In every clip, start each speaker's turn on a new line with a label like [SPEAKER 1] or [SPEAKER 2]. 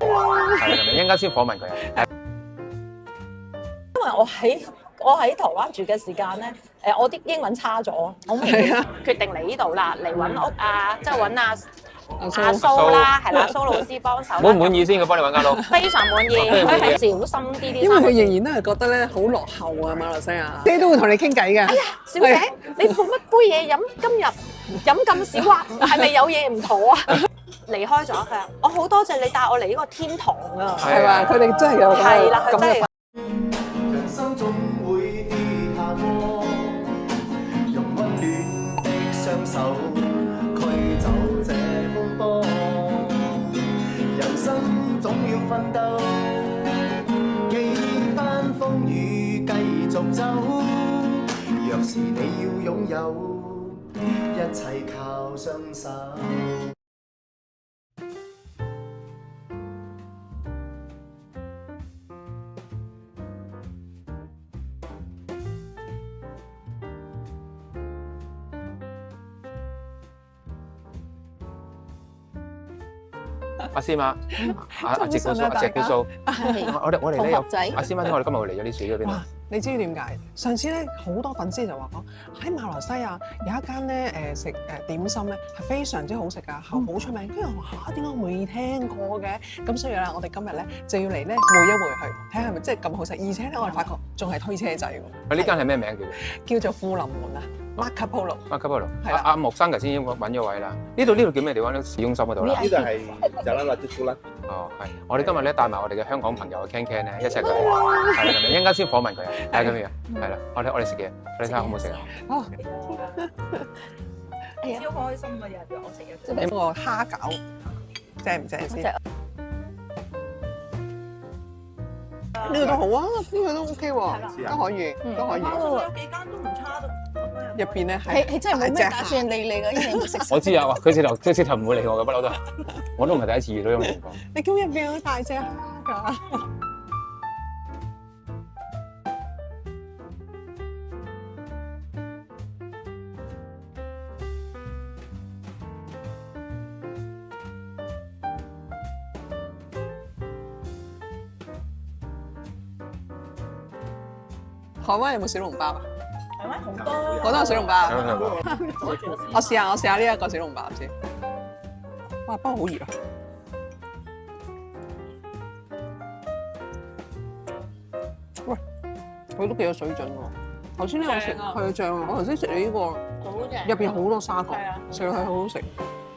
[SPEAKER 1] 嘅，係咪？一陣間先訪問佢。
[SPEAKER 2] 因為我喺台灣住嘅時間咧，我啲英文差咗，我決定嚟呢度啦，嚟揾屋啊，即係揾阿蘇啦，係啦，蘇老師幫手。
[SPEAKER 1] 滿唔滿意先？佢幫你揾間屋。
[SPEAKER 2] 非常滿意，佢係小心啲啲。
[SPEAKER 3] 因為佢仍然都係覺得咧好落後啊，馬來西亞。你都會同你傾偈嘅。
[SPEAKER 2] 哎呀，小姐，你泡乜杯嘢飲？今日飲咁少啊？係咪有嘢唔妥啊？離開咗佢，我好多謝你帶我嚟呢個天堂啊！
[SPEAKER 3] 係嘛？佢哋真係有
[SPEAKER 2] 係啦，佢真係。
[SPEAKER 4] 人生總會跌下坡，用溫暖的雙手驅走這風波。人生總要奮鬥，幾番風雨繼續走。若是你要擁有，一切靠雙手。
[SPEAKER 1] 阿師媽，阿直姑蘇，阿直姑蘇，我哋咧有阿師媽，我哋今日會嚟咗呢處嗰邊啊？
[SPEAKER 3] 你知點解？上次咧好多粉絲就話講喺馬來西亞有一間咧食點心咧係非常之好食㗎，好出名。跟住我話嚇，點解我未聽過嘅？咁所以咧，我哋今日咧就要嚟咧會一會去睇下係咪真係咁好食，而且咧我哋發覺仲係推車仔喎。
[SPEAKER 1] 呢間係咩名
[SPEAKER 3] 叫做富臨門啊 ，Marco Polo。Marco
[SPEAKER 1] Polo。
[SPEAKER 3] 係啦。
[SPEAKER 1] 阿木生頭先已經揾咗位啦。呢度叫咩地方咧？市中心嗰度啦。
[SPEAKER 5] 呢度係Jalan Raja Chulan。
[SPEAKER 1] 哦，係。我哋今日咧帶埋我哋嘅香港朋友 Ken 咧一齊嚟，係啦，一陣間先訪問佢啊，係咁樣。係啦，我哋食嘢，我哋睇下好唔好食啊？
[SPEAKER 3] 好。
[SPEAKER 2] 哎呀，超開心啊！日日我食嘢。
[SPEAKER 3] 你個蝦餃正唔正先？呢個都好啊，呢個都 OK 喎，都可以，都可以。
[SPEAKER 2] 有幾間都唔差到。
[SPEAKER 3] 入邊咧
[SPEAKER 2] 係真係冇咩打算理你嘅，因為唔識。
[SPEAKER 1] 我知啊，佢直頭唔會理我嘅，不嬲都係，我都唔係第一次遇到呢種情況。
[SPEAKER 3] 你叫入邊好大隻蝦㗎。台灣有冇小籠包啊？
[SPEAKER 2] 台灣好多，
[SPEAKER 3] 好多小籠包。我試下呢一個小籠包先。哇，不過好熱啊！喂，佢都幾有水準喎。頭先呢個食係醬啊，我頭先食你呢個入邊好多沙糖，食落去好好食。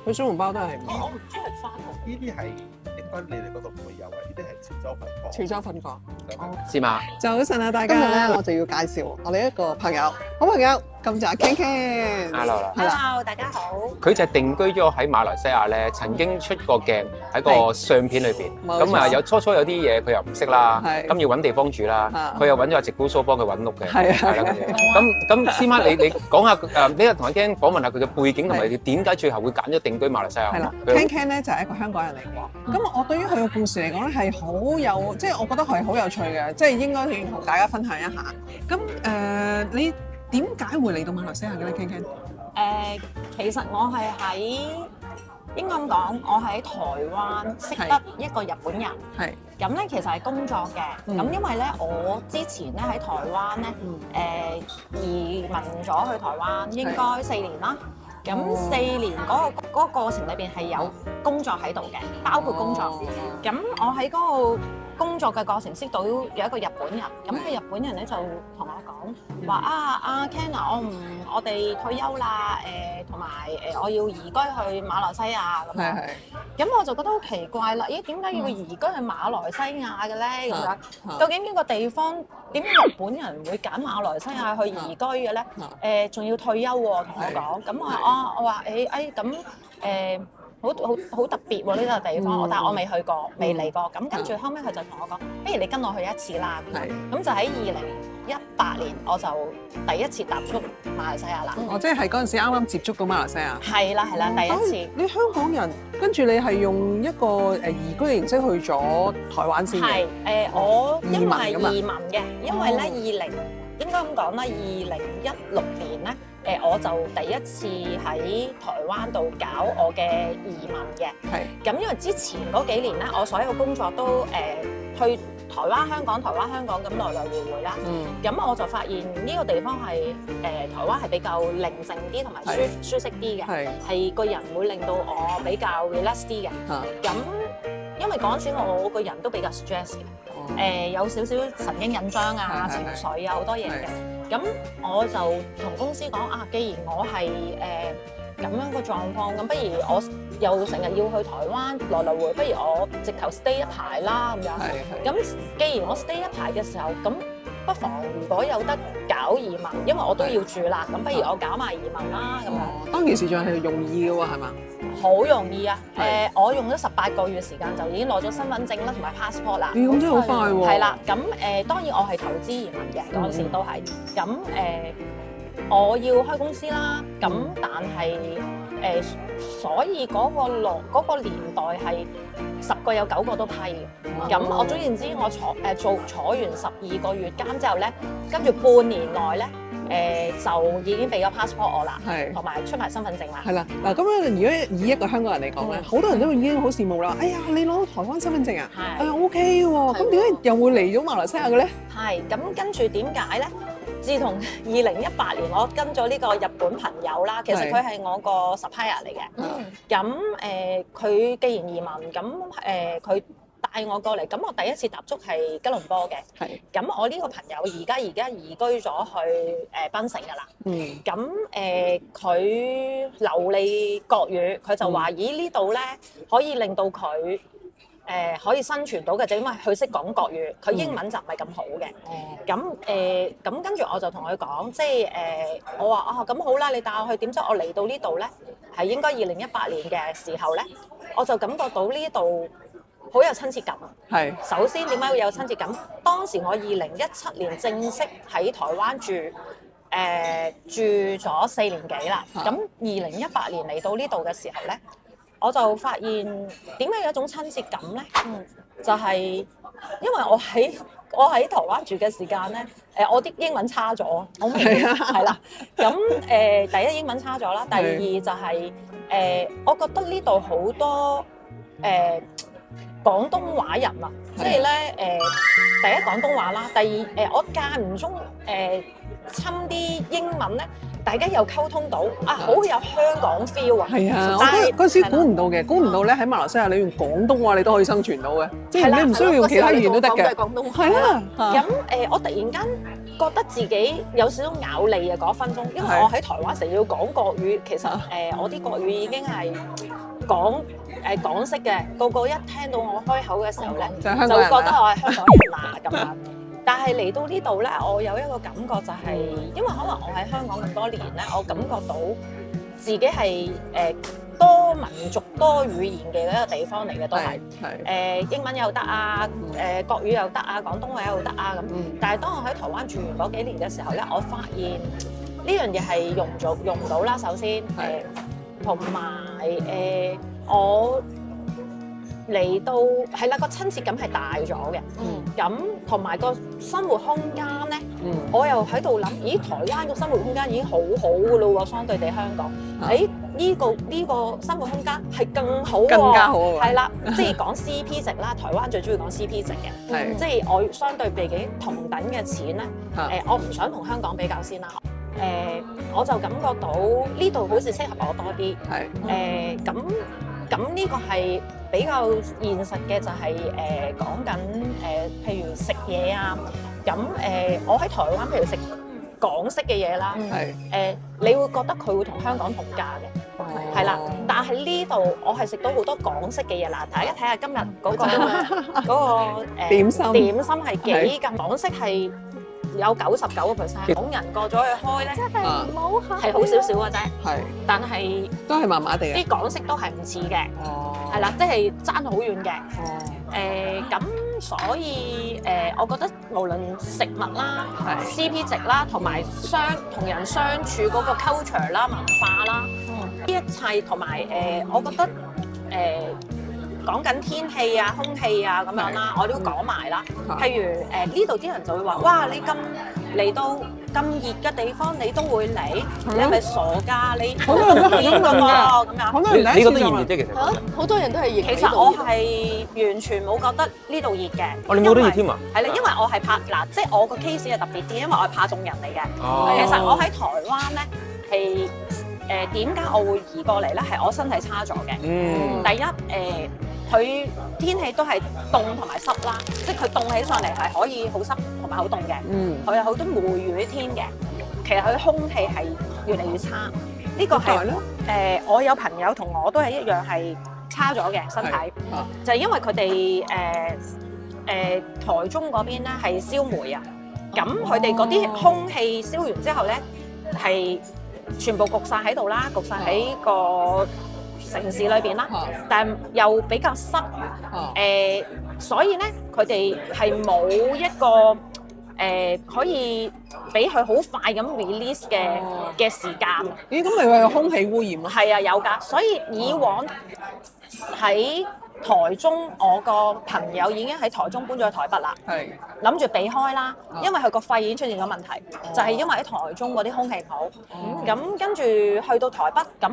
[SPEAKER 3] 佢小籠包都係
[SPEAKER 2] 我唔知係花糖。
[SPEAKER 5] 呢啲係應該你哋嗰度唔會有嘅，呢啲係潮州粉乾。
[SPEAKER 3] 潮州粉乾。
[SPEAKER 1] 師媽，
[SPEAKER 3] 早晨啊，大家！今日咧我就要介紹我哋一個朋友，好朋友，咁就係 Ken。
[SPEAKER 2] Hello，大家好。
[SPEAKER 1] 佢就定居咗喺馬來西亞咧，曾經出過鏡喺個相片裏邊。咁啊，有初有啲嘢佢又唔識啦，咁要揾地方住啦，佢又揾咗阿直姑蘇幫佢揾屋嘅。係啦，咁師媽你講下你又同阿 Ken 訪問下佢嘅背景同埋佢點解最後會揀咗定居馬來西亞？
[SPEAKER 3] 係啦，Ken 咧就係一個香港人嚟嘅。咁我對於佢嘅故事嚟講咧係好有，即係我覺得佢係好有趣嘅，即係應該要同大家分享一下。咁你點解會嚟到馬來西亞嘅咧 ？Ken？
[SPEAKER 2] 其實我係喺應該咁講，我喺台灣識得一個日本人。係。咁咧其實係工作嘅。咁因為咧我之前咧喺台灣咧移民咗去台灣，應該4年啦。咁4年嗰個過程裏邊係有工作喺度嘅，包括工作。咁我喺嗰個工作嘅過程識到有一個日本人，咁個日本人咧就同我講話阿 Ken 啊，我哋退休啦，同埋我要移居去馬來西亞咁樣。咁我就覺得好奇怪啦，咦點解要移居去馬來西亞嘅咧？咁樣究竟呢個地方點解日本人會揀馬來西亞去移居嘅咧？仲要退休喎，同我講。咁我話咁好特別喎呢個地方，但係我未去過，未嚟過。咁跟住後尾佢就同我講，不如你跟我去一次啦。咁就喺2018年，我就第一次踏足馬來西亞啦。
[SPEAKER 3] 即係嗰陣時啱啱接觸到馬來西亞。係啦，第一次。你香港人，跟住你係用一個移居形式去咗台灣先嘅。係我因為移民嘅，因為咧應該咁講啦，2016年咧
[SPEAKER 2] 我就第一次喺台灣度搞我嘅移民嘅。
[SPEAKER 3] 係。
[SPEAKER 2] 咁因為之前嗰幾年咧，我所有工作都去台灣、香港咁來來回回啦。咁我就發現呢個地方係台灣係比較寧靜啲同埋舒適啲嘅，係個人會令到我比較 relax 啲嘅。咁因為嗰陣時我個人都比較 stress 嘅，有少少神經緊張啊、情緒啊好多嘢嘅。咁我就同公司講啊，既然我係咁樣個狀況，咁不如我又成日要去台灣來來回，不如我直頭 stay 一排啦咁樣。咁既然我 stay 一排嘅時候，咁不妨如果有得搞移民，因為我都要住啦，咁不如我搞埋移民啦咁樣。
[SPEAKER 3] 當其時仲係容易嘅喎，係嘛？
[SPEAKER 2] 好容易啊！我用咗18個月時間就已經攞咗身份證啦，同埋 passport 啦。
[SPEAKER 3] 咁真係好快喎！
[SPEAKER 2] 係啦，咁當然我係投資移民嘅嗰陣時都係。咁我要開公司啦，咁但係所以嗰個年代係10個有9個都批嘅。咁我總言之，我坐完12個月監之後咧，跟住半年內咧。就已經俾咗 passport 我啦，同埋出埋身份證啦。係啦，
[SPEAKER 3] 嗱咁樣，如果以一個香港人嚟講咧，好多人都已經好羨慕啦。哎呀，你攞到台灣身份證啊？係OK 喎。咁點解又會嚟咗馬來西亞嘅咧？
[SPEAKER 2] 係咁跟住點解咧？自從2018年我跟咗呢個日本朋友啦，其實佢係我個 supplier 嚟嘅。咁佢既然移民，咁佢帶我過嚟，咁我第一次踏足係吉隆坡嘅。咁我呢個朋友而家移居咗去檳城㗎啦。咁佢流利國語，佢就話：咦，呢度咧可以令到佢可以生存到嘅，就因為佢識講國語，佢英文就唔係咁好嘅。咁跟住我就同佢講，即係我話啊，咁好啦，你帶我去。點知我嚟到呢度咧，係應該2018年嘅時候咧，我就感覺到呢度好有親切感。首先點解會有親切感？當時我2017年正式喺台灣住咗4年幾啦。咁2018年嚟到呢度嘅時候咧，我就發現點解有一種親切感咧？就係因為我喺台灣住嘅時間咧，我啲英文差咗，好明顯係啦。咁第一英文差咗啦，第二就係我覺得呢度好多廣東話人啊，即係咧第一廣東話啦，第二我間唔中侵啲英文咧，大家又溝通到啊，好有香港 feel 啊！係啊，
[SPEAKER 3] 我覺得嗰時估唔到嘅，估唔到咧喺馬來西亞你用廣東話你都可以生存到嘅，即係你唔需要用其他語言都得嘅。廣東話係啦，咁
[SPEAKER 2] 我突然間覺得自己有少少咬脷啊嗰1分鐘，因為我喺台灣成日要講國語，其實我啲國語已經係港式嘅，個一聽到我開口嘅時候咧，就會覺得我係香港人啦咁樣。但係嚟到呢度咧，我有一個感覺就係，因為可能我喺香港咁多年咧，我感覺到自己係多民族多語言嘅一個地方嚟嘅，都係英文又得啊，國語又得啊，廣東話又得啊咁。但係當我喺台灣住完嗰幾年嘅時候咧，我發現呢樣嘢係用唔到啦。首先同埋我嚟到係啦，個親切感係大咗嘅。咁同埋個生活空間咧，我又喺度諗，咦，台灣個生活空間已經好好㗎咯喎，相對地香港，呢個生活空間係更好喎，更加好喎。係啦，即係講 CP 值啦，台灣最中意講 CP 值嘅，即係我相對比己同等嘅錢咧，我唔想同香港比較先啦。我就感覺到呢度好似適合我多啲。咁呢個係比較現實嘅，就係講緊譬如食嘢啊。咁我喺台灣譬如食港式嘅嘢啦，你會覺得佢會同香港同價嘅，係啦。但係呢度我係食到好多港式嘅嘢啦。大家睇下今日嗰個點心係幾咁港式，係有99%。港人過咗去開咧，係好少少嘅啫。但係
[SPEAKER 3] 都係麻麻地。
[SPEAKER 2] 啲港式都係唔似嘅，係啦，即係爭好遠嘅。咁所以我覺得無論食物啦、CP 值啦，同埋同人相處嗰個 culture 啦、文化啦，呢一切同埋我覺得講緊天氣啊、空氣啊咁樣啦，我都講埋啦。譬如呢度啲人就會話：哇！你嚟到咁熱嘅地方，你都會嚟，你係咪傻㗎？你
[SPEAKER 3] 好多人都係咁問㗎，
[SPEAKER 2] 咁樣。
[SPEAKER 3] 好多人
[SPEAKER 1] 你覺得熱唔熱啫？其實
[SPEAKER 6] 好多人都係熱。
[SPEAKER 2] 其實我係完全冇覺得呢度熱嘅。
[SPEAKER 1] 你冇得熱添啊？
[SPEAKER 2] 係啦，因為我係怕嗱，即係我個 case 係特別啲，因為我係怕凍人嚟嘅。
[SPEAKER 1] 哦。
[SPEAKER 2] 其實我喺台灣咧係點解我會移過嚟咧？係我身體差咗嘅。第一佢天氣都係凍同埋濕啦，即係佢凍起上嚟係可以好濕同埋好凍嘅。佢有好多梅雨天嘅，其實佢空氣係越嚟越差。呢個係我有朋友同我都係一樣係差咗嘅身體，就係因為佢哋台中嗰邊咧係燒煤啊，咁佢哋嗰啲空氣燒完之後咧係全部焗晒喺度啦，焗晒喺個城市裏邊啦，但係又比較濕，所以咧佢哋係冇一個可以俾佢好快咁 release 嘅時間。
[SPEAKER 3] 咦？咁咪話有空氣污染咯？
[SPEAKER 2] 係啊，有㗎。所以以往喺台中，我個朋友已經喺台中搬咗去台北啦，諗住避開啦，因為佢個肺已經出現咗問題，就係因為喺台中嗰啲空氣唔好。咁跟住去到台北，咁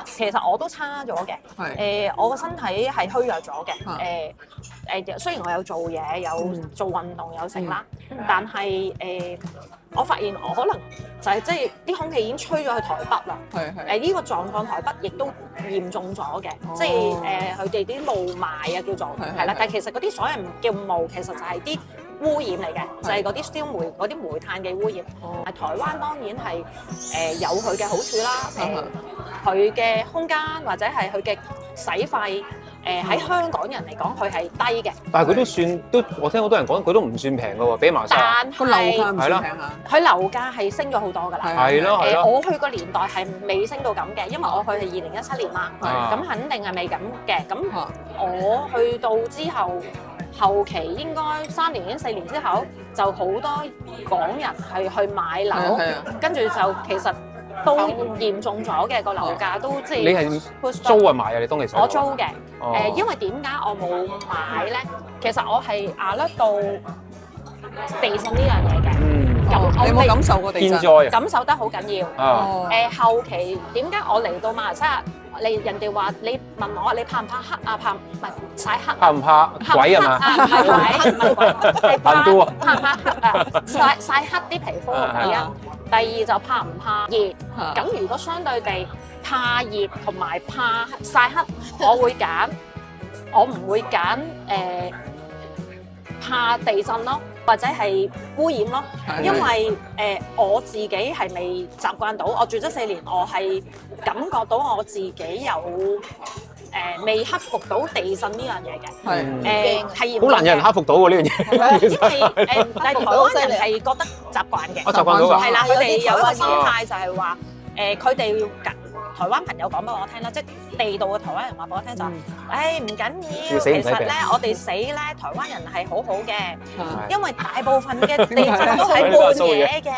[SPEAKER 2] 其實我都差咗嘅。我個身體係虛弱咗嘅。雖然我有做嘢，有做運動，有成啦，但係我發現我可能就係即係啲空氣已經吹咗去台北啦。呢個狀況台北亦都嚴重咗嘅，即係佢哋啲霧霾啊叫做係啦。但係其實嗰啲所謂唔叫霧，其實就係啲污染嚟嘅，就係嗰啲燒煤嗰啲煤炭嘅污染。台灣當然係有佢嘅好處啦，佢嘅空間或者係佢嘅使費。喺香港人嚟講，佢係低嘅。
[SPEAKER 1] 但係佢我聽好多人講，佢都唔算平嘅喎，比馬來西亞。
[SPEAKER 2] 但係
[SPEAKER 3] 個樓價唔算平啊。
[SPEAKER 2] 佢樓價係升咗好多㗎啦。
[SPEAKER 1] 係咯係咯。
[SPEAKER 2] 我去個年代係未升到咁嘅，因為我去係2017年嘛，咁肯定係未咁嘅。咁我去到之後，後期應該3年、4年之後，就好多港人係去買樓，跟住就其實。都嚴重咗嘅個樓價都即係。
[SPEAKER 1] 你係租啊買啊？你當其時
[SPEAKER 2] 我租嘅，因為點解我冇買咧？其實我係alert到地震呢樣嘢嘅。咁
[SPEAKER 3] 你有冇感受過地震？
[SPEAKER 2] 感受得好緊要。後期點解我嚟到馬來西亞？人哋話你問我你怕唔怕黑啊？唔係曬黑。
[SPEAKER 1] 怕唔怕鬼啊嘛？
[SPEAKER 2] 唔係鬼，唔係鬼。你怕唔怕黑啊？曬黑啲皮膚第一。第二就怕唔怕熱？咁如果相對地怕熱同埋怕曬黑，我唔會揀怕地震咯，或者係污染咯，因為我自己係未習慣到，我住咗4年，我係感覺到我自己有未克服到地震呢樣嘢嘅，係
[SPEAKER 1] 好難有人克服到喎呢樣嘢。
[SPEAKER 2] 因為但係台灣人係覺得習慣嘅，
[SPEAKER 1] 我習慣到㗎。
[SPEAKER 2] 係啦，佢哋有一個心態就係話，佢哋台灣朋友講俾我聽啦，即係地道嘅台灣人話俾我聽就，唔緊要，其實咧我哋死咧，台灣人係好好嘅，因為大部分嘅地震都喺半夜嘅，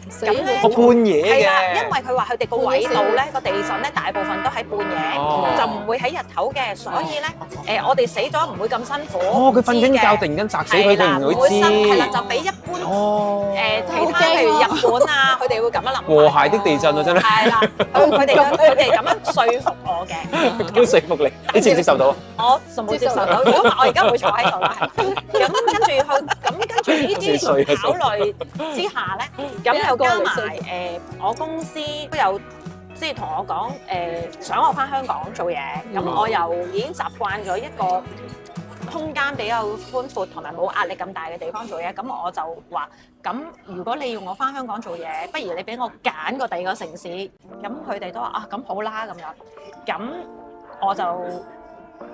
[SPEAKER 2] 咁咧
[SPEAKER 1] 半夜嘅，
[SPEAKER 2] 係啦，因為佢話佢哋個緯度咧個地震咧大部分都喺半夜，就唔會喺日頭嘅，所以咧我哋死咗唔會咁辛苦。
[SPEAKER 1] 佢瞓緊覺突然間砸死佢哋唔會知，
[SPEAKER 2] 係啦，就比一般其他譬如日本啊，佢哋會咁樣諗。
[SPEAKER 1] 和諧的地震啊，真係。係啦，
[SPEAKER 2] 佢哋咁樣說服我嘅，
[SPEAKER 1] 都說服你，你接唔接受到？
[SPEAKER 2] 我就冇接受到，如果我而家唔會坐喺度啦。咁跟住呢啲考慮之下咧，咁又加埋我公司都有即係同我講想我返香港做嘢，咁我又已經習慣咗一個空間比較寬闊同埋冇壓力咁大嘅地方做嘢，咁我就話：咁如果你要我返香港做嘢，不如你俾我揀個第二個城市。咁佢哋都話：啊，咁好啦咁樣。咁我就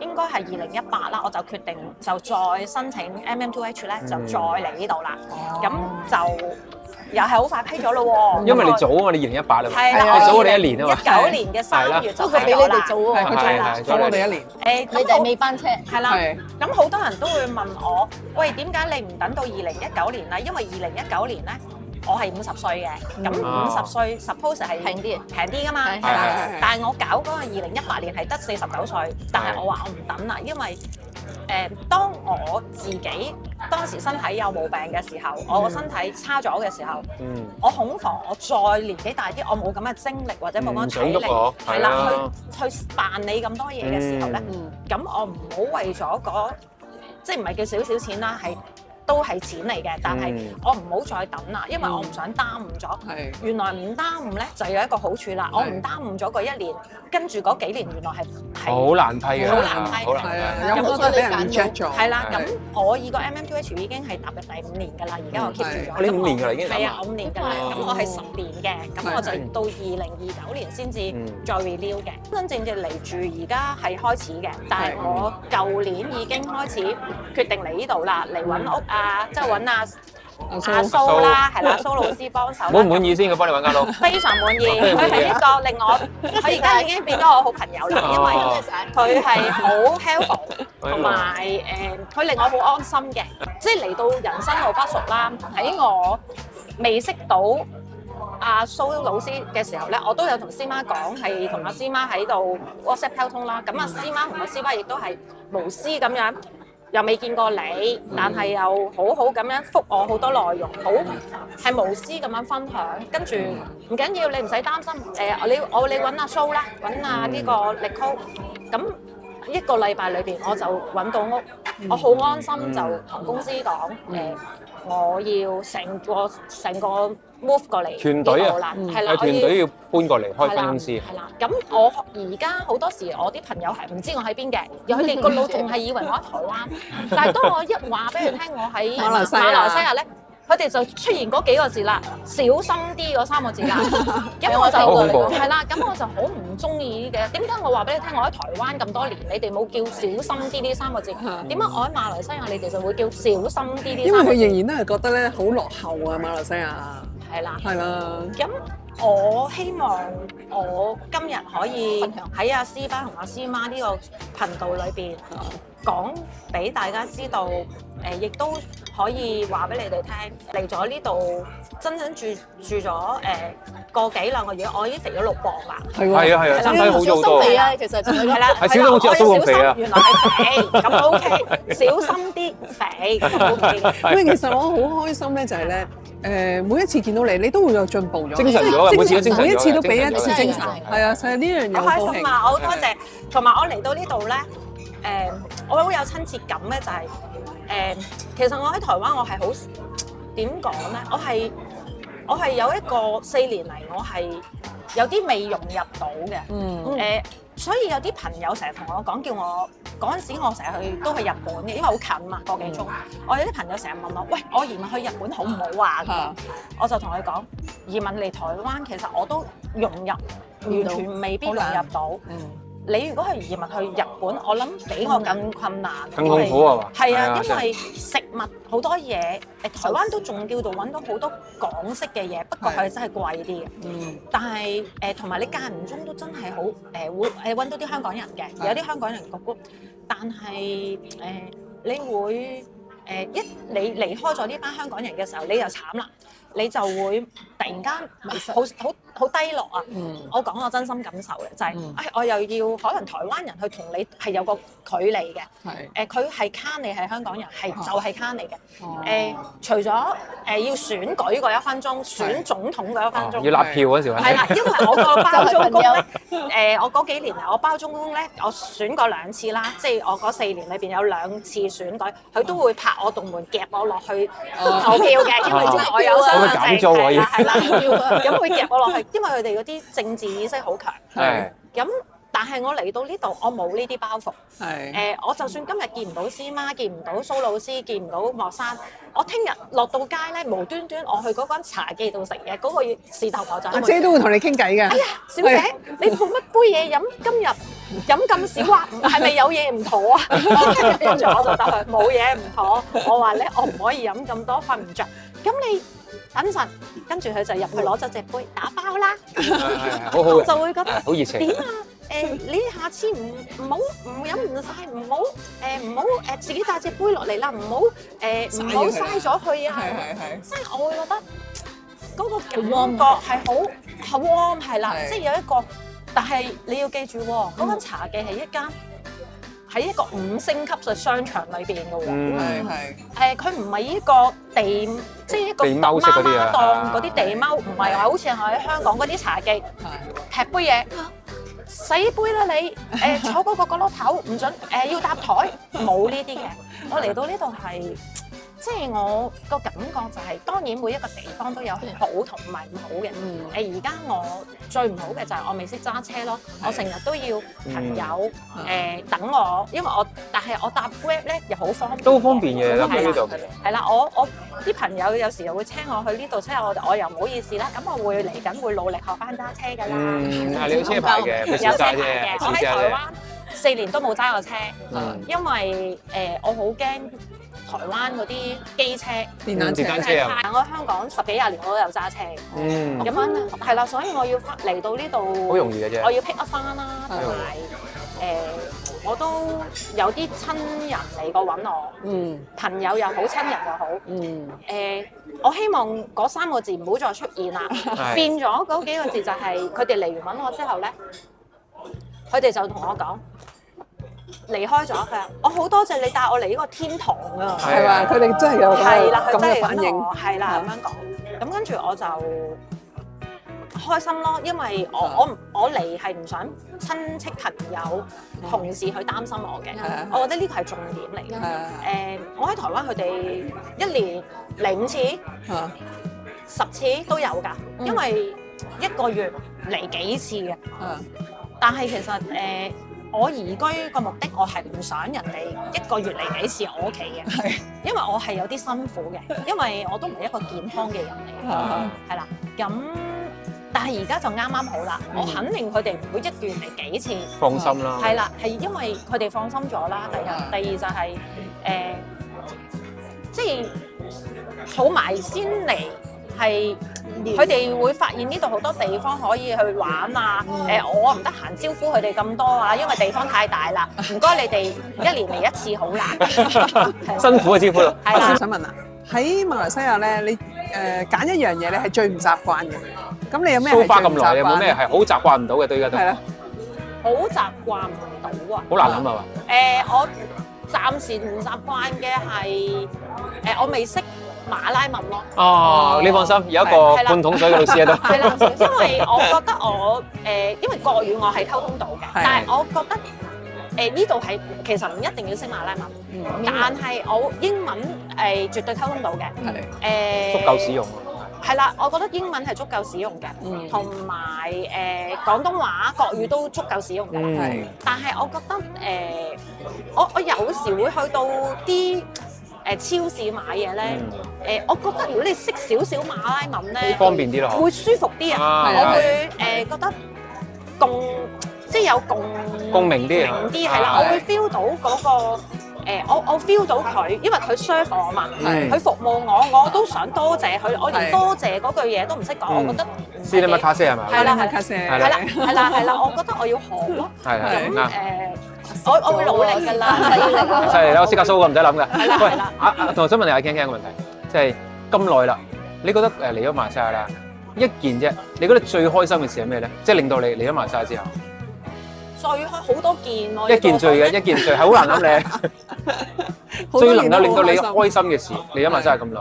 [SPEAKER 2] 應該係2018啦，我就決定就再申請 MM2H 咧，就再嚟呢度啦。咁就又係好快批咗咯喎。
[SPEAKER 1] 因為你早啊嘛，你2018啦，
[SPEAKER 2] 係啦，
[SPEAKER 1] 你早我哋1年啊嘛。
[SPEAKER 2] 19年嘅3月就批咗啦。
[SPEAKER 6] 俾你哋早喎，
[SPEAKER 3] 佢早我哋1年。
[SPEAKER 6] 你哋未班車。
[SPEAKER 2] 係啦。咁好多人都會問我：喂，點解你唔等到2019年啦？因為2019年咧，我係50歲嘅，咁50歲 suppose 係
[SPEAKER 6] 平啲
[SPEAKER 2] 㗎嘛，
[SPEAKER 6] 係
[SPEAKER 2] 係啦
[SPEAKER 3] 係。
[SPEAKER 2] 但係我搞嗰個2018年係得49歲，但係我話我唔等啦，因為當我自己當時身體有毛病嘅時候，我個身體差咗嘅時候，我恐防我再年紀大啲，我冇咁嘅精力或者冇咁嘅體力，係啦，去辦理咁多嘢嘅時候咧，咁我唔好為咗即係唔係叫少少錢啦，係。都係錢嚟嘅，但係我唔好再等啦，因為我唔想耽誤咗。原來唔耽誤咧，就有一個好處啦。我唔耽誤咗嗰1年，跟住嗰幾年原來係
[SPEAKER 1] 好難批嘅，
[SPEAKER 2] 好難批，
[SPEAKER 1] 好難批。
[SPEAKER 3] 有好多都俾人 reject 咗。
[SPEAKER 2] 係啦，咁我以個 MMQH 已經係踏入第5年㗎啦，而家我 keep 住咗。
[SPEAKER 1] 你5年㗎啦已經。
[SPEAKER 2] 係啊，5年㗎啦，咁我係10年嘅，咁我就到2029年先至再 renew 嘅。真真正正嚟住而家係開始嘅，但係我舊年已經開始決定嚟呢度啦，嚟揾屋啊，即係揾阿蘇啦，係啦，蘇老師幫手。
[SPEAKER 1] 滿唔滿意先？佢幫你揾間屋。
[SPEAKER 2] 非常滿意，佢係一個令我，佢而家已經變咗我好朋友啦，因為佢係好 helpful，同埋佢令我好安心嘅。即係嚟到人生路不熟啦，喺我未識到阿蘇老師嘅時候咧，我都有同師媽講，係同阿師媽喺度 WhatsApp 溝通啦。咁阿師媽同阿師媽亦都係無私咁樣。又未見過你，但係又好好咁樣覆我好多內容，好係無私咁樣分享。跟住唔緊要，你唔使擔心。你揾阿蘇啦，揾阿呢個力高。咁1個禮拜裏邊我就揾到屋，我好安心就同公司講我要成個 move 過嚟
[SPEAKER 1] 團隊啊，
[SPEAKER 2] 係啦，
[SPEAKER 1] 團隊要搬過嚟開分公司。
[SPEAKER 2] 係啦，咁我而家好多時我啲朋友係唔知我喺邊嘅，佢哋個腦仲係以為我喺台灣。但係當我一話俾佢聽我喺馬來西亞咧，佢哋就出現嗰幾個字啦，小心啲嗰3個字㗎。咁我就係啦，咁我就好唔中意嘅。點解我話俾你聽我喺台灣咁多年，你哋冇叫小心啲呢3個字？點解我喺馬來西亞你哋就會叫小心啲呢？
[SPEAKER 3] 因為佢仍然都係覺得咧好落後啊，馬來西亞。
[SPEAKER 2] 係啦，
[SPEAKER 3] 係啦。
[SPEAKER 2] 咁我希望我今日可以喺阿師爸同阿師媽呢個頻道裏邊講俾大家知道，亦都可以話俾你哋聽，嚟咗呢度真正住咗個幾2個月，我已經肥咗6磅啦。
[SPEAKER 1] 係啊，身體好咗好多。
[SPEAKER 6] 肥啊，其實係啦，
[SPEAKER 1] 係小心好似阿蘇咁肥啊。
[SPEAKER 2] 原來係肥，咁 OK，小心啲肥，咁 OK 嘅。
[SPEAKER 3] 因為其實我好開心咧，就係咧。每一次見到你，你都會有進步咗，
[SPEAKER 1] 精神咗，
[SPEAKER 3] 每一次都俾一次精神，係啊，所以呢樣嘢
[SPEAKER 2] 好開心啊！我好多謝，同埋我嚟到呢度咧，我好有親切感咧，就係其實我喺台灣，我係好點講咧？我係有一個4年嚟，我係有啲未融入到嘅，所以有啲朋友成日同我講，叫我嗰陣時我成日都去日本嘅，因為好近嘛，個幾鐘。我有啲朋友成日問我，喂，我移民去日本好唔好啊？我就同佢講，移民嚟台灣其實我都融入，完全未必融入到。你如果係移民去日本，我諗比我更困難，
[SPEAKER 1] 更痛苦係嘛？
[SPEAKER 2] 係啊，因為食物好多嘢，台灣都仲叫做揾到好多港式嘅嘢，不過佢真係貴啲嘅。但係同埋你間唔中都真係好會揾到啲香港人嘅，有啲香港人個 group，但係你會你離開咗呢班香港人嘅時候，你就慘啦。你就會突然間好低落啊！我講我真心感受嘅就係，我又要可能台灣人去同你係有個距離嘅。佢係卡你係香港人，就係卡你嘅。除咗要選舉嗰1分鐘，選總統嗰1分鐘，
[SPEAKER 1] 要立票嗰時候。
[SPEAKER 2] 係啦，因為我個包租公咧，我嗰幾年嚟，我包租公咧，我選過2次啦，即係我嗰4年裏邊有2次選舉，佢都會拍我棟門夾我落去投票嘅，因為知道我有身。
[SPEAKER 1] 減租可以，
[SPEAKER 2] 係啦，咁會夾我落去，因為佢哋嗰啲政治意識好強。咁但係我嚟到呢度，我冇呢啲包袱。我就算今日見唔到師媽，見唔到蘇老師，見唔到莫生，我聽日落到街咧，無端端我去嗰間茶記度食嘢，嗰個事頭婆就
[SPEAKER 3] 阿姐都會同你傾偈嘅。
[SPEAKER 2] 哎呀，小姐，你做乜杯嘢飲？今日飲咁少啊？係咪有嘢唔妥啊？跟住我就答佢冇嘢唔妥。我話咧，我唔可以飲咁多，瞓唔着。咁你等陣，跟住佢就入去攞咗隻杯打包啦。
[SPEAKER 1] 好好嘅，
[SPEAKER 2] 就會覺得
[SPEAKER 1] 好熱情。
[SPEAKER 2] 點啊？你下次唔好飲唔晒，唔好自己帶隻杯落嚟啦，唔好嘥咗佢啊！即係我會覺得嗰個感覺係好 warm 係啦，即係有一個，但係你要記住喎，嗰間茶記係喺一個5星級嘅商場裏邊嘅喎，佢唔係一個即係一個媽媽檔嗰啲地踎，唔係話好似喺香港嗰啲茶記踢杯嘢。洗杯啦你，坐嗰個角落頭唔準，要搭台，冇呢啲嘅。我嚟到呢度係，即係我個感覺就係，當然每一個地方都有好同埋唔好嘅。而家我最唔好嘅就係我未識揸車咯，我成日都要朋友等我，因為但係我搭 Grab 咧又好方便，
[SPEAKER 1] 都方便嘅啦，呢度
[SPEAKER 2] 係啦，我啲朋友有時又會車我去呢度車我又唔好意思啦，咁我會嚟緊會努力學翻揸車㗎啦。
[SPEAKER 1] 你有車牌嘅，有車牌嘅。
[SPEAKER 2] 我喺台灣4年都冇揸過車，因為我好驚台灣嗰啲機車、
[SPEAKER 3] 電單車
[SPEAKER 2] 啊！我香港10幾20年我都有揸車，咁係啦，所以我要嚟到呢度
[SPEAKER 1] 好容易嘅啫，
[SPEAKER 2] 我要 pick up 翻啦，同埋我都有啲親人嚟過揾我，朋友又好，親人又好，我希望嗰3個字唔好再出現啦，變咗嗰幾個字就係佢哋嚟完揾我之後咧，佢哋就同我講離開咗佢，我好多謝你帶我嚟呢個天堂啊，
[SPEAKER 3] 係嘛？佢哋真係有咁嘅反應，
[SPEAKER 2] 係啦咁樣講，咁跟住我就開心咯，因為我嚟係唔想親戚朋友同事去擔心我嘅，我覺得呢個係重點嚟嘅。我喺台灣佢哋1年嚟5次、10次都有㗎，因為1個月嚟幾次嘅。但係其實我移居個目的，我係唔想人哋1個月嚟幾次我屋企嘅，因為我係有啲辛苦嘅，因為我都唔係一個健康嘅人嚟嘅，係啦，咁。但係而家就啱啱好啦，我肯定佢哋唔會1個月嚟幾次，
[SPEAKER 1] 放心啦。
[SPEAKER 2] 係啦，係因為佢哋放心咗啦。第二就係即係儲埋先嚟，係佢哋會發現呢度好多地方可以去玩啊。我唔得閒招呼佢哋咁多啊，因為地方太大啦。唔該，你哋1年嚟1次好啦。
[SPEAKER 1] 辛苦嘅招呼咯。
[SPEAKER 2] 係啦，
[SPEAKER 3] 想問啊，喺馬來西亞咧，你揀一樣嘢你係最唔習慣嘅。咁你有咩？
[SPEAKER 1] 花咁耐，有冇咩係好習慣唔到嘅？對而家都係啦，
[SPEAKER 2] 好習慣唔到啊！
[SPEAKER 1] 好難諗係嘛？
[SPEAKER 2] 我暫時唔習慣嘅係我未識馬拉文咯。
[SPEAKER 1] 哦，你放心，有一個半桶水嘅老師喺度。
[SPEAKER 2] 係啦，因為我覺得因為國語我係溝通到嘅，但係我覺得呢度係其實唔一定要識馬拉文，但係我英文絕對溝通到嘅。
[SPEAKER 1] 足夠使用。
[SPEAKER 2] 係啦，我覺得英文係足夠使用嘅，同埋廣東話、國語都足夠使用嘅。但係我覺得我有時會去到啲超市買嘢咧，我覺得如果你識少少馬拉文咧，
[SPEAKER 1] 方便啲咯，
[SPEAKER 2] 會舒服啲啊！我會覺得即係有共鳴啲係啦，我會 feel 到嗰個。我 feel 到佢，因為佢 serve 我嘛，佢服務我都想多謝佢。我連多謝嗰句嘢都唔識講，我覺得
[SPEAKER 1] 斯里麥卡西係咪？
[SPEAKER 2] 係啦，係啦，我覺得我要學咯。咁我會努力㗎啦，
[SPEAKER 1] 犀利啦！我即刻 show 個唔使諗㗎。
[SPEAKER 2] 係啦。
[SPEAKER 1] 同我想問你阿 Ken 個問題，即係咁耐啦，你覺得嚟咗馬來西亞啦，一件啫，你覺得最開心嘅事係咩咧？即係令到你嚟咗馬來西亞之後。
[SPEAKER 2] 最開好多件喎，
[SPEAKER 1] 一件最係好難諗你。最能夠令到你開心嘅事，嚟咗馬來西亞咁耐。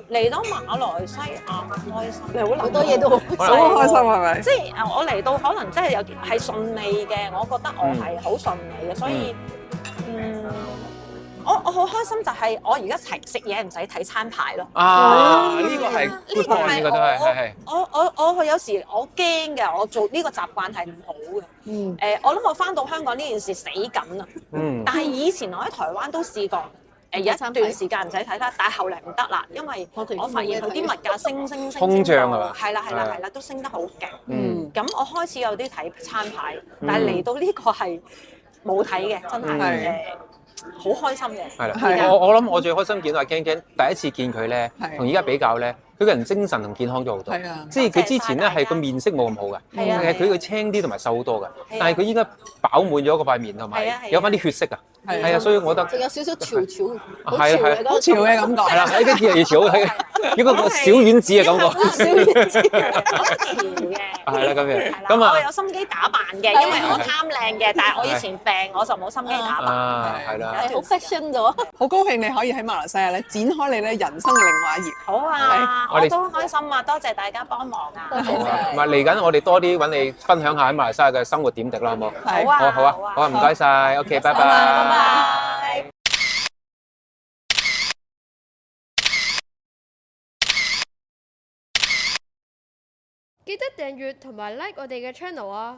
[SPEAKER 2] 嚟到馬來西亞開心，你好多嘢都好
[SPEAKER 3] 開心係咪？
[SPEAKER 2] 即係我嚟到可能真係係順利嘅，我覺得我係好順利嘅，所以我好開心就係我而家食嘢唔使睇餐牌咯。
[SPEAKER 1] 呢個係呢個係
[SPEAKER 2] 我有時我驚嘅，我做呢個習慣係唔好嘅。我諗我翻到香港呢件事死緊啊。但係以前我喺台灣都試過，有一段時間唔使睇啦，但係後嚟唔得啦，因為我發現佢啲物價升，
[SPEAKER 1] 通脹係嘛？
[SPEAKER 2] 係啦，都升得好勁。咁我開始有啲睇餐牌，但係嚟到呢個係冇睇嘅，真係好開心嘅。
[SPEAKER 1] 係啦，我諗我最開心見到阿 Ken 第一次見佢咧，同而家比較咧，佢個人精神同健康咗好多。即係佢之前咧係個面色冇咁好嘅，佢青啲同埋瘦好多嘅。但係佢依家飽滿咗嗰塊面同埋有翻啲血色啊，係啊，所以我覺得
[SPEAKER 6] 仲有少少潮潮，好
[SPEAKER 1] 係係
[SPEAKER 3] 好潮嘅感覺。
[SPEAKER 1] 係啦，係跟住越潮，係應該個小丸子嘅感覺。
[SPEAKER 6] 小丸子好潮嘅。
[SPEAKER 1] 係啦，咁樣。
[SPEAKER 2] 係啦，
[SPEAKER 1] 咁啊
[SPEAKER 2] 我有心機打扮嘅，因為我貪靚嘅，但係我以前病我就冇心機打扮。
[SPEAKER 1] 啊，係啦。
[SPEAKER 6] 係好 fashion 咗。
[SPEAKER 3] 好高興你可以喺馬來西亞咧展開你咧人生嘅另外一頁。
[SPEAKER 2] 好啊，
[SPEAKER 1] 我哋
[SPEAKER 2] 我都開心啊，多謝大家幫忙啊。
[SPEAKER 1] 好啊，唔係嚟緊，我哋多啲揾你分享下喺馬來西亞嘅生活點滴啦，好冇？
[SPEAKER 3] 係
[SPEAKER 2] 好啊，
[SPEAKER 1] 好啊，好啊，唔該晒，OK，拜拜。
[SPEAKER 2] 拜拜。
[SPEAKER 7] 記得訂閱同埋 like 我哋嘅 channel 啊！